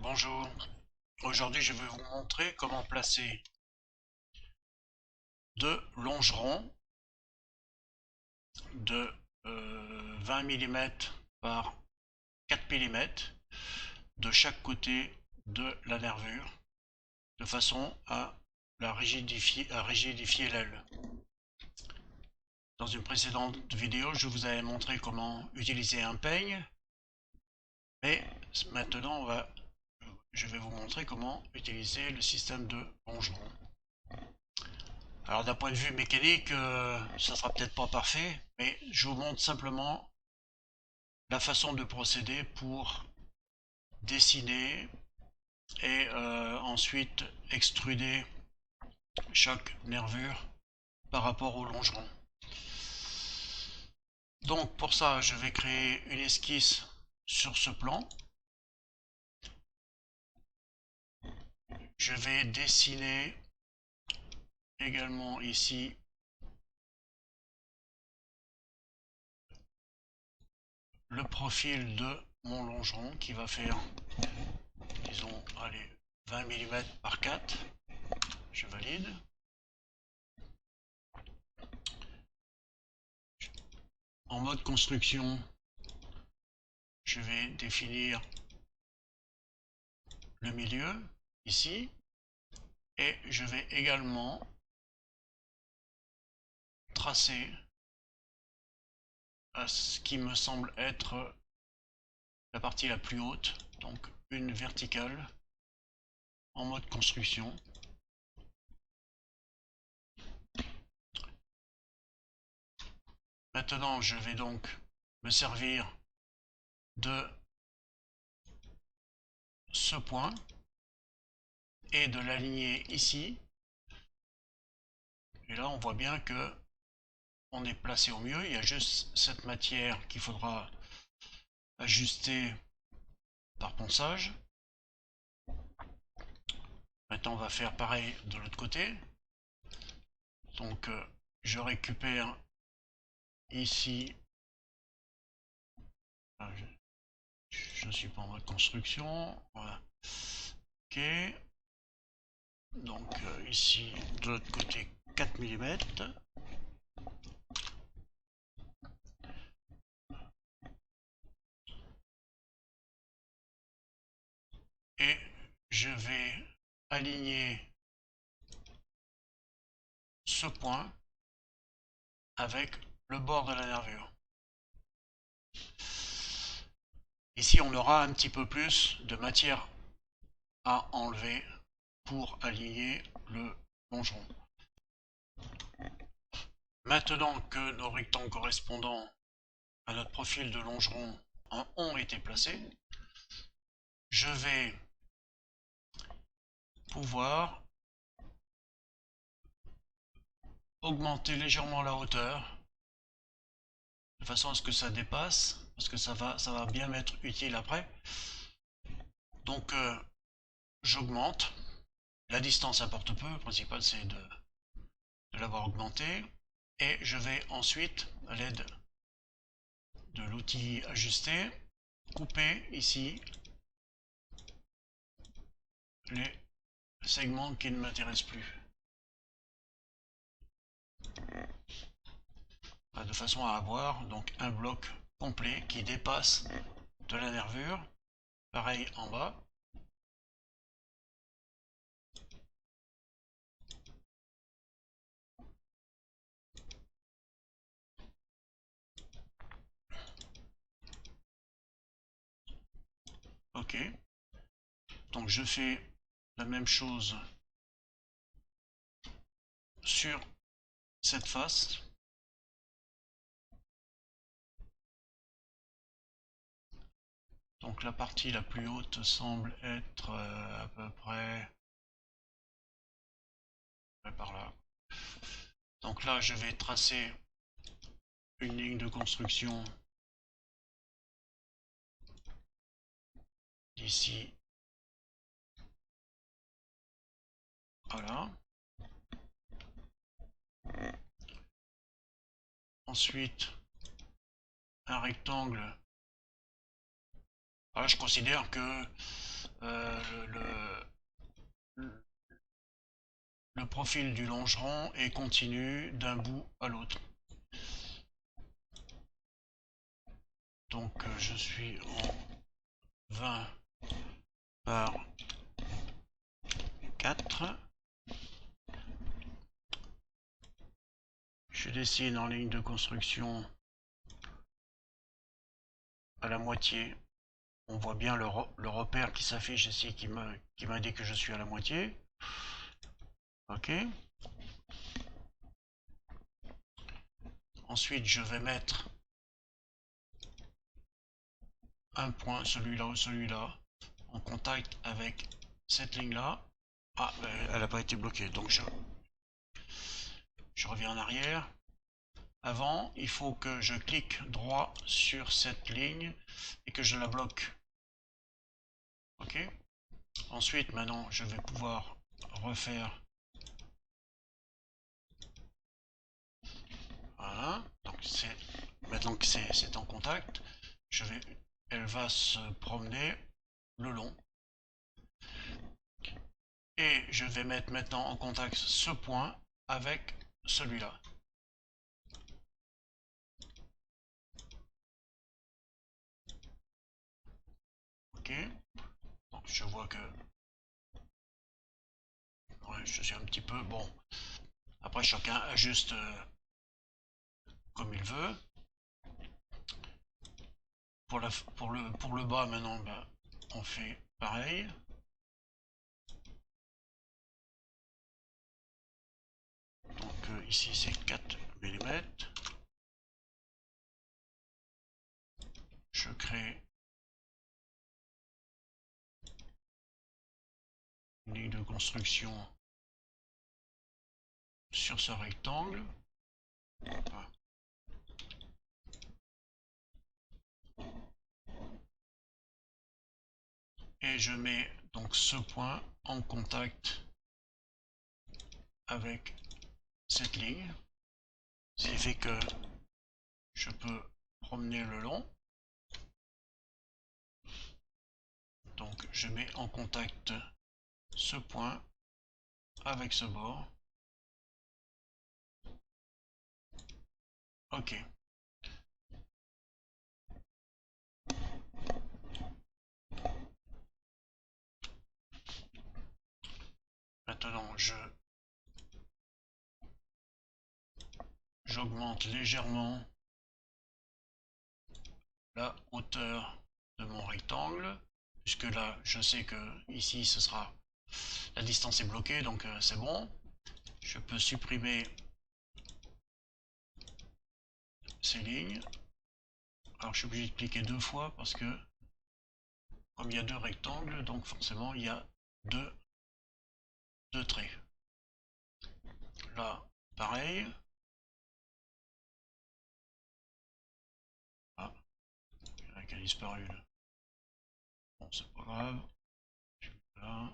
Bonjour, aujourd'hui je vais vous montrer comment placer deux longerons de 20 mm par 4 mm de chaque côté de la nervure de façon à rigidifier l'aile. Dans une précédente vidéo, je vous avais montré comment utiliser un peigne, mais maintenant je vais vous montrer comment utiliser le système de longeron. Alors d'un point de vue mécanique, ça sera peut-être pas parfait, mais je vous montre simplement la façon de procéder pour dessiner et ensuite extruder chaque nervure par rapport au longeron. Donc pour ça, je vais créer une esquisse sur ce plan. Je vais dessiner également ici le profil de mon longeron qui va faire, disons, allez, 20 mm par 4. Je valide. En mode construction, je vais définir le milieu ici et je vais également tracer ce qui me semble être la partie la plus haute, donc une verticale en mode construction. Maintenant, je vais donc me servir de ce point et de l'aligner ici. Et là, on voit bien que on est placé au mieux. Il y a juste cette matière qu'il faudra ajuster par ponçage. Maintenant, on va faire pareil de l'autre côté. Donc, je récupère ici. Je ne suis pas en mode construction. Voilà. Ok. Donc, ici, de l'autre côté, 4 mm. Et je vais aligner ce point avec le bord de la nervure. Ici, on aura un petit peu plus de matière à enlever pour aligner le longeron. Maintenant que nos rectangles correspondants à notre profil de longeron ont été placés, je vais pouvoir augmenter légèrement la hauteur de façon à ce que ça dépasse, parce que ça va bien m'être utile après. Donc j'augmente. La distance importe peu, le principal c'est de l'avoir augmenté. Et je vais ensuite, à l'aide de l'outil ajuster, couper ici les segments qui ne m'intéressent plus. De façon à avoir donc un bloc complet qui dépasse de la nervure. Pareil en bas. Ok. Donc je fais la même chose sur cette face. Donc la partie la plus haute semble être à peu près par là. Donc là je vais tracer une ligne de construction d'ici. Voilà. Ensuite un rectangle. Voilà, je considère que le profil du longeron et continue d'un bout à l'autre. Donc je suis en 20 par 4. Je dessine en ligne de construction à la moitié. On voit bien le repère qui s'affiche ici qui m'indique que je suis à la moitié. Ok. Ensuite, je vais mettre un point, celui-là ou celui-là, en contact avec cette ligne-là. Ah, elle n'a pas été bloquée, donc je reviens en arrière. Avant, il faut que je clique droit sur cette ligne et que je la bloque. Ok. Ensuite, maintenant, je vais pouvoir refaire. Voilà. Donc maintenant que c'est en contact, elle va se promener le long. Et je vais mettre maintenant en contact ce point avec celui-là. Ok. Donc je vois que ouais, je suis un petit peu bon. Après chacun ajuste comme il veut. Pour le bas maintenant, ben, on fait pareil. Donc ici c'est 4 mm. Je crée une ligne de construction sur ce rectangle. Et je mets donc ce point en contact avec cette ligne. Ce qui fait que je peux promener le long. Donc je mets en contact ce point avec ce bord. Ok. Maintenant j'augmente légèrement la hauteur de mon rectangle, puisque là je sais que ici ce sera la distance est bloquée, donc c'est bon. Je peux supprimer ces lignes. Alors je suis obligé de cliquer 2 fois parce que comme il y a 2 rectangles, donc forcément il y a deux traits. Là pareil. Ah, il y en a qui a disparu là. Bon, c'est pas grave. Là,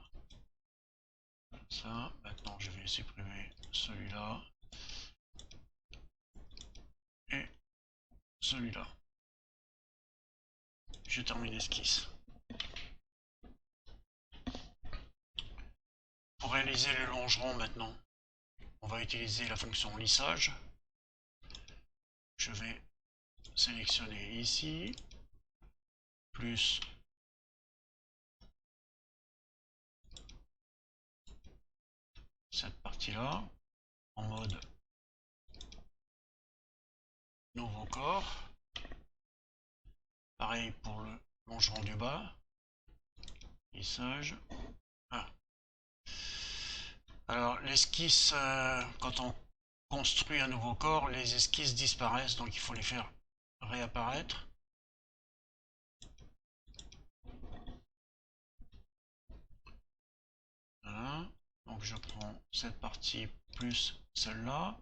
comme ça. Maintenant je vais supprimer celui-là et celui-là. Je termine l'esquisse. Pour réaliser le longeron maintenant, on va utiliser la fonction lissage. Je vais sélectionner ici, plus cette partie-là, en mode nouveau corps. Pareil pour le longeron du bas. Lissage. Ah. Alors l'esquisse, quand on construit un nouveau corps, les esquisses disparaissent, donc il faut les faire réapparaître. Voilà. Donc je prends cette partie plus celle-là.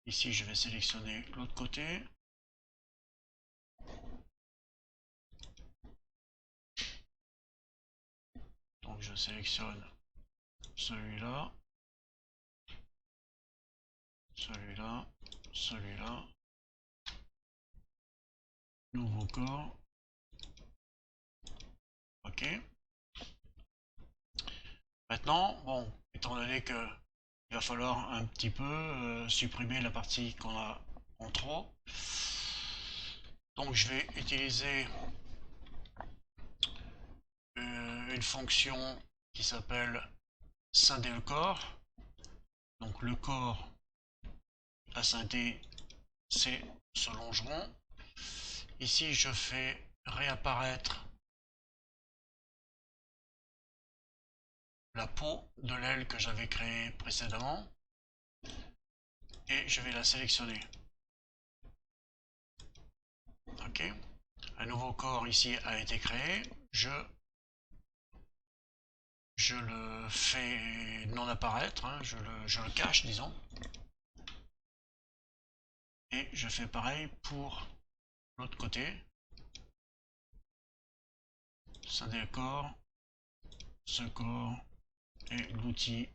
Ici je vais sélectionner l'autre côté. Donc je sélectionne celui-là, celui-là, celui-là. Nouveau corps. Ok. Ok. Maintenant, bon, étant donné que il va falloir un petit peu supprimer la partie qu'on a en trop, donc je vais utiliser une fonction qui s'appelle scinder le corps. Donc le corps à scinder, c'est ce longeron. Ici, je fais réapparaître la peau de l'aile que j'avais créée précédemment et je vais la sélectionner. Ok. Un nouveau corps ici a été créé. Je le fais non apparaître, hein, je le cache, disons. Et je fais pareil pour l'autre côté. Scinder le corps, ce corps, et l'outil,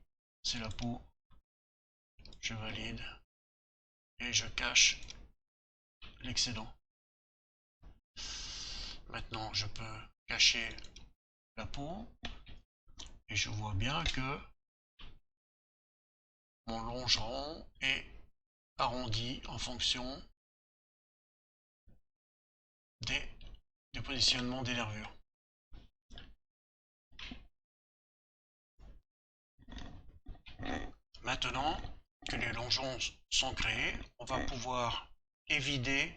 c'est la peau. Je valide et je cache l'excédent. Maintenant, je peux cacher la peau et je vois bien que mon longeron est arrondi en fonction du positionnement des nervures. Maintenant que les longerons sont créés, on va pouvoir évider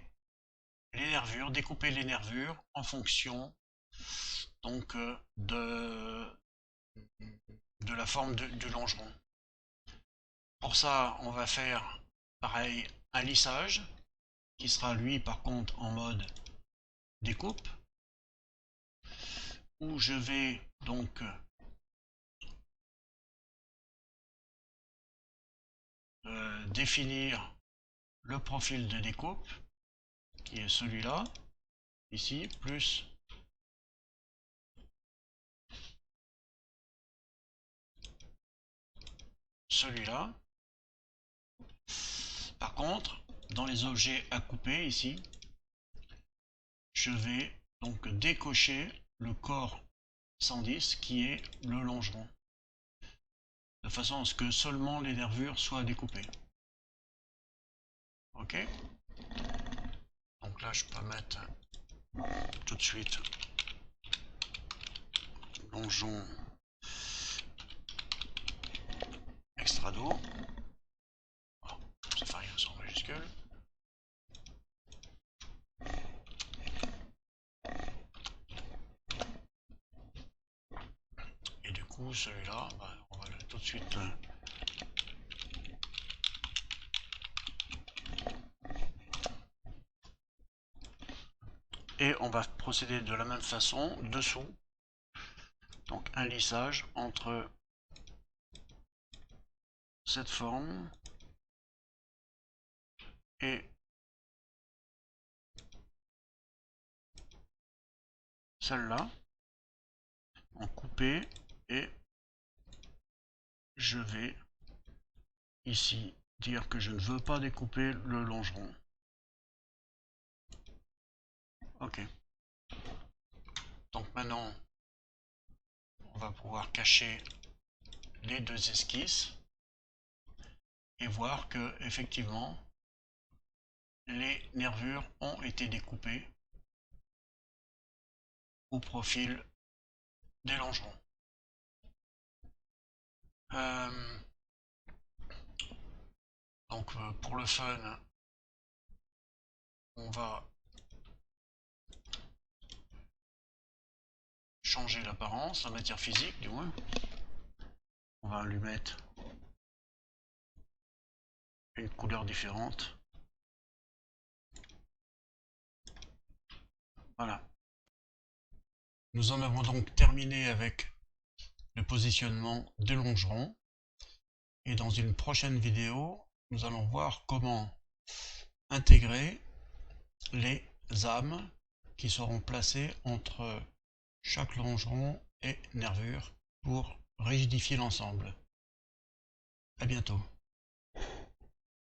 les nervures, découper les nervures en fonction donc de la forme du longeron. Pour ça, on va faire pareil un lissage qui sera lui par contre en mode découpe où je vais donc définir le profil de découpe qui est celui-là ici plus celui-là. Par contre, dans les objets à couper ici, je vais donc décocher le corps 110 qui est le longeron, de façon à ce que seulement les nervures soient découpées. Ok. Donc là, je peux mettre tout de suite longeron extrado. Oh, ça fait rien sans majuscule. Et du coup, celui-là, bah, on va tout de suite et on va procéder de la même façon dessous. Donc un lissage entre cette forme et celle-là en coupé et je vais ici dire que je ne veux pas découper le longeron. Ok. Donc maintenant on va pouvoir cacher les deux esquisses et voir que effectivement les nervures ont été découpées au profil des longerons. Donc pour le fun, on va changer l'apparence, la matière physique du moins. On va lui mettre une couleur différente. Voilà. Nous en avons donc terminé avec le positionnement des longerons. Et dans une prochaine vidéo, nous allons voir comment intégrer les âmes qui seront placées entre chaque longeron et nervure pour rigidifier l'ensemble. À bientôt.